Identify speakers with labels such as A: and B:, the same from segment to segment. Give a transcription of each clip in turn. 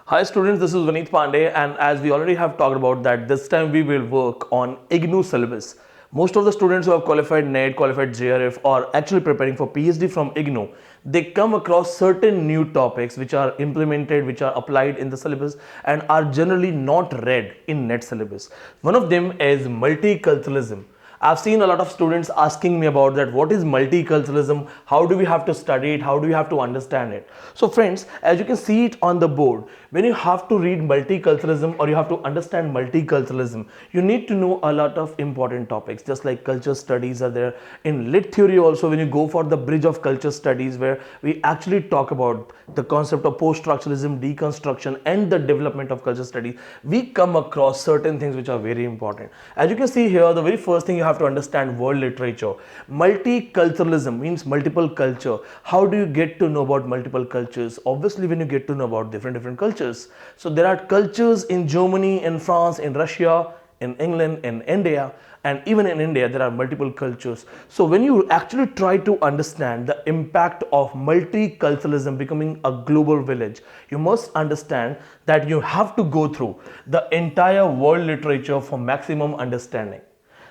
A: Hi students, this is Vineet Pandey, and as we already have talked about that, this time we will work on IGNOU syllabus. Most of the students who have qualified NET, qualified JRF or actually preparing for PhD from IGNOU, they come across certain new topics which are implemented, which are applied in the syllabus and are generally not read in NET syllabus. One of them is multiculturalism. I've seen a lot of students asking me about that. What is multiculturalism? How do we have to study it? How do we have to understand it? So friends, as you can see it on the board, when you have to read multiculturalism or you have to understand multiculturalism, you need to know a lot of important topics, just like culture studies are there. In lit theory also, when you go for the bridge of culture studies, where we actually talk about the concept of post-structuralism, deconstruction and the development of culture studies, we come across certain things which are very important. As you can see here, the very first thing you have to understand world literature. Multiculturalism means multiple culture. How do you get to know about multiple cultures? Obviously, when you get to know about different cultures. So there are cultures in Germany, in France, in Russia, in England, in India, and even in India there are multiple cultures. So when you actually try to understand the impact of multiculturalism becoming a global village, you must understand that you have to go through the entire world literature for maximum understanding.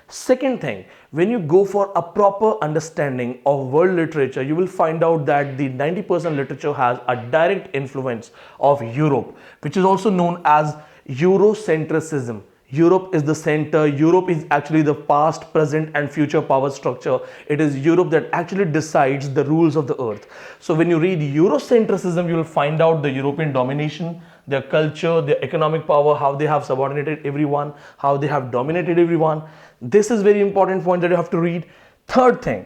A: Second thing, when you go for a proper understanding of world literature, you will find out that the 90% literature has a direct influence of Europe, which is also known as Eurocentrism. Europe is the center. Europe is actually the past, present and future power structure. It is Europe that actually decides the rules of the earth. So when you read Eurocentrism, you will find out the European domination, their culture, their economic power, how they have subordinated everyone, how they have dominated everyone. This is very important point that you have to read. Third thing,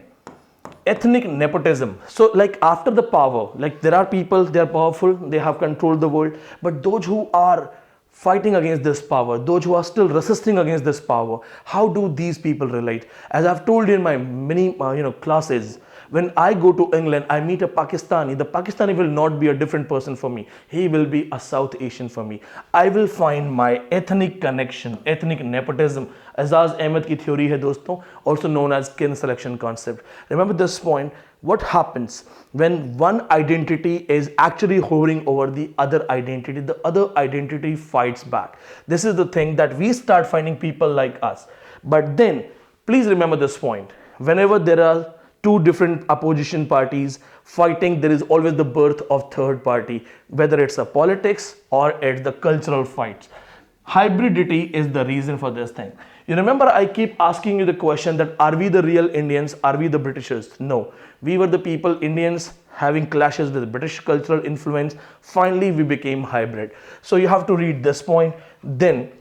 A: ethnic nepotism. So like after the power, like there are people, they are powerful, they have controlled the world, but those who are fighting against this power, those who are still resisting against this power, how do these people relate? As I've told you in my many classes, when I go to England, I meet a Pakistani. The Pakistani will not be a different person for me. He will be a South Asian for me. I will find my ethnic connection, ethnic nepotism. Azaz Ahmed ki theory hai doston, also known as kin selection concept. Remember this point. What happens when one identity is actually hovering over the other identity fights back. This is the thing that we start finding people like us. But then please remember this point, whenever there are two different opposition parties fighting, there is always the birth of third party, whether it's a politics or it's the cultural fights. Hybridity is the reason for this thing. You remember I keep asking you the question that are we the real Indians? Are we the Britishers? No. We were the people, Indians, having clashes with British cultural influence. Finally, we became hybrid. So you have to read this point. Then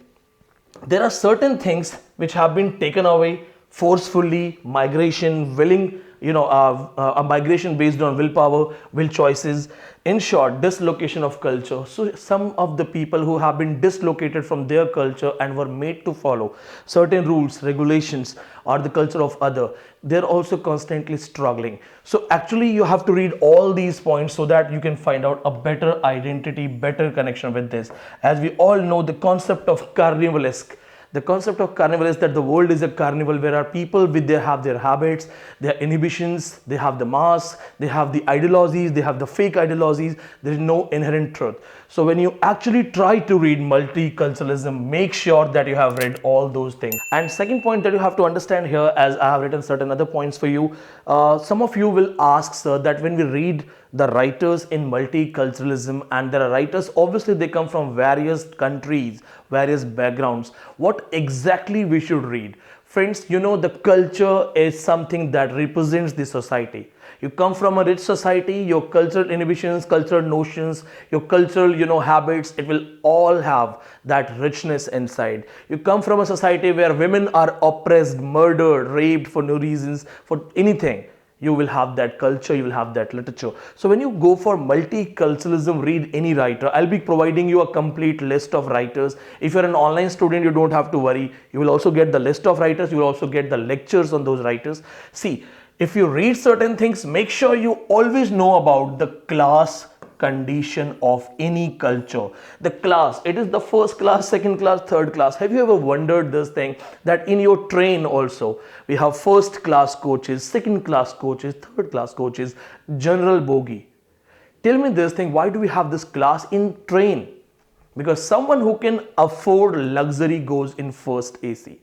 A: there are certain things which have been taken away forcefully, migration, willing, a migration based on willpower, will choices. In short, dislocation of culture. So some of the people who have been dislocated from their culture and were made to follow certain rules, regulations, or the culture of other, they're also constantly struggling. So actually you have to read all these points so that you can find out a better identity, better connection with this. As we all know, the concept of carnivalesque. The concept of carnival is that the world is a carnival where our people have their habits, their inhibitions, they have the masks, they have the ideologies, they have the fake ideologies. There is no inherent truth. So when you actually try to read multiculturalism, make sure that you have read all those things. And second point that you have to understand here, as I have written certain other points for you, some of you will ask, sir, that when we read the writers in multiculturalism, and there are writers, obviously they come from various countries, various backgrounds, what exactly we should read? Friends, the culture is something that represents the society. You come from a rich society, your cultural inhibitions, cultural notions, your cultural habits, it will all have that richness inside. You come from a society where women are oppressed, murdered, raped for no reasons, for anything. You will have that culture, you will have that literature. So when you go for multiculturalism, read any writer. I'll be providing you a complete list of writers. If you're an online student, you don't have to worry. You will also get the list of writers. You will also get the lectures on those writers. See, if you read certain things, make sure you always know about the class condition of any culture. The class, it is the first class, second class, third class. Have you ever wondered this thing, that in your train also we have first class coaches, second class coaches, third class coaches, general bogie? Tell me this thing, why do we have this class in train? Because someone who can afford luxury goes in first AC.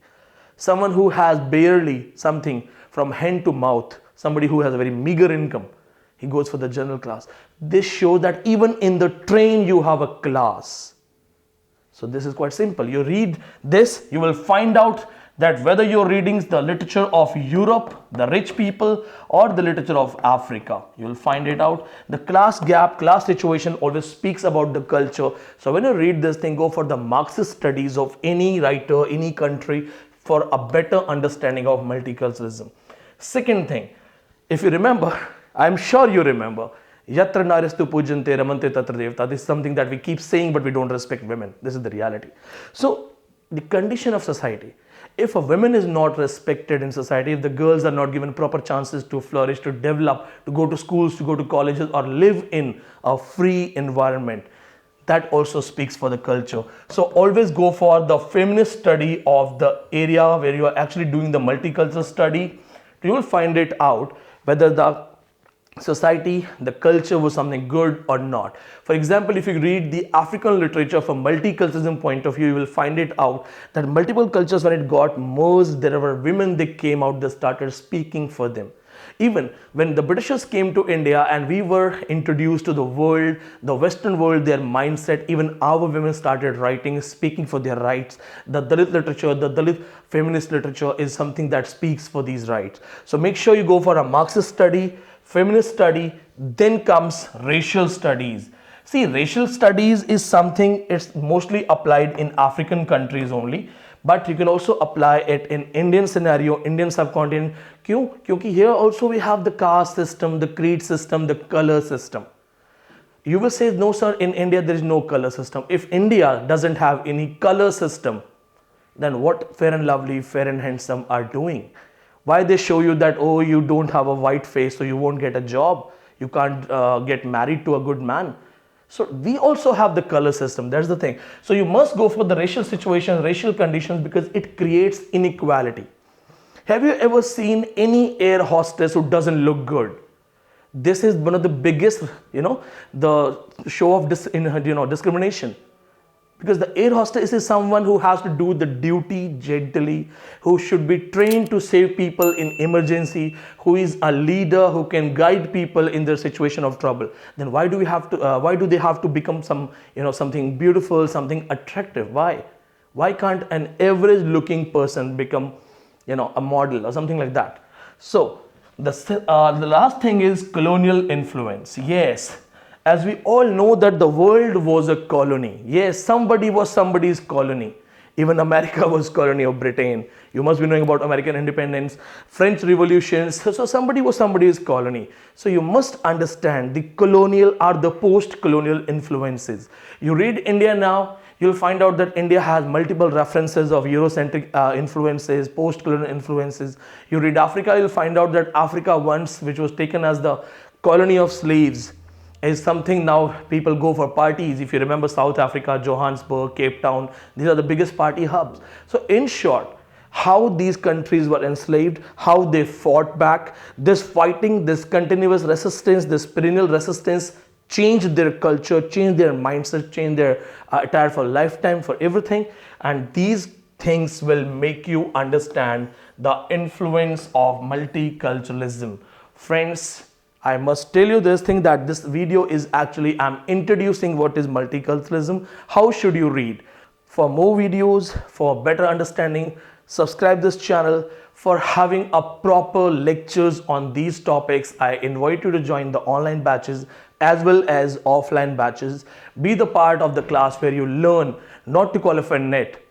A: Someone who has barely something from hand to mouth, somebody who has a very meager income, he goes for the general class. This shows that even in the train you have a class. So this is quite simple. You read this, you will find out that whether you're reading the literature of Europe, the rich people, or the literature of Africa, you will find it out. The class gap, class situation always speaks about the culture. So when you read this thing, go for the Marxist studies of any writer, any country, for a better understanding of multiculturalism. Second thing, if you remember, I'm sure you remember, Yatra naristu pujante ramante tatra devta. This is something that we keep saying, but we don't respect women. This is the reality. So the condition of society, if a woman is not respected in society, if the girls are not given proper chances to flourish, to develop, to go to schools, to go to colleges, or live in a free environment, that also speaks for the culture. So always go for the feminist study of the area where you are actually doing the multicultural study. You will find it out whether the society, the culture was something good or not. For example, if you read the African literature from multiculturalism point of view, you will find it out that multiple cultures, when it got merged, there were women, they came out, they started speaking for them. Even when the Britishers came to India and we were introduced to the world, the Western world, their mindset, even our women started writing, speaking for their rights. The Dalit literature, the Dalit feminist literature is something that speaks for these rights. So make sure you go for a Marxist study, feminist study, then comes racial studies. See, racial studies is something, it's mostly applied in African countries only, but you can also apply it in Indian scenario, Indian subcontinent. Kyun? Because here also we have the caste system, the creed system, the color system. You will say, no sir, in India there is no color system. If India doesn't have any color system, then what Fair and Lovely, Fair and Handsome are doing? Why they show you that, oh, you don't have a white face, so you won't get a job, you can't get married to a good man. So we also have the color system, that's the thing. So you must go for the racial situation, racial conditions, because it creates inequality. Have you ever seen any air hostess who doesn't look good? This is one of the biggest, the show of discrimination. Because the air hostess is someone who has to do the duty gently, who should be trained to save people in emergency, who is a leader who can guide people in their situation of trouble. Then why do we have to? Why do they have to become something beautiful, something attractive? Why? Why can't an average-looking person become, a model or something like that? So the last thing is colonial influence. Yes. As we all know that the world was a colony. Yes, somebody was somebody's colony. Even America was colony of Britain. You must be knowing about American independence, French revolutions. So somebody was somebody's colony. So you must understand the colonial or the post-colonial influences. You read India now, you'll find out that India has multiple references of Eurocentric influences, post-colonial influences. You read Africa, you'll find out that Africa once, which was taken as the colony of slaves, is something now people go for parties. If you remember South Africa, Johannesburg, Cape Town, these are the biggest party hubs. So in short, how these countries were enslaved, how they fought back, this fighting, this continuous resistance, this perennial resistance changed their culture, changed their mindset, changed their attire for lifetime, for everything. And these things will make you understand the influence of multiculturalism. Friends, I must tell you this thing, that this video is actually, I'm introducing what is multiculturalism. How should you read? For more videos, for better understanding, subscribe this channel. For having a proper lectures on these topics, I invite you to join the online batches as well as offline batches. Be the part of the class where you learn not to qualify NET,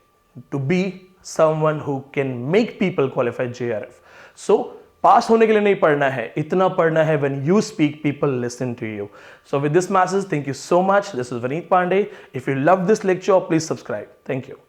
A: to be someone who can make people qualify JRF. So पास होने के लिए नहीं पढ़ना है, इतना पढ़ना है when you speak, people listen to you. So with this message, thank you so much. This is Vineet Pandey. If you love this lecture, please subscribe. Thank you.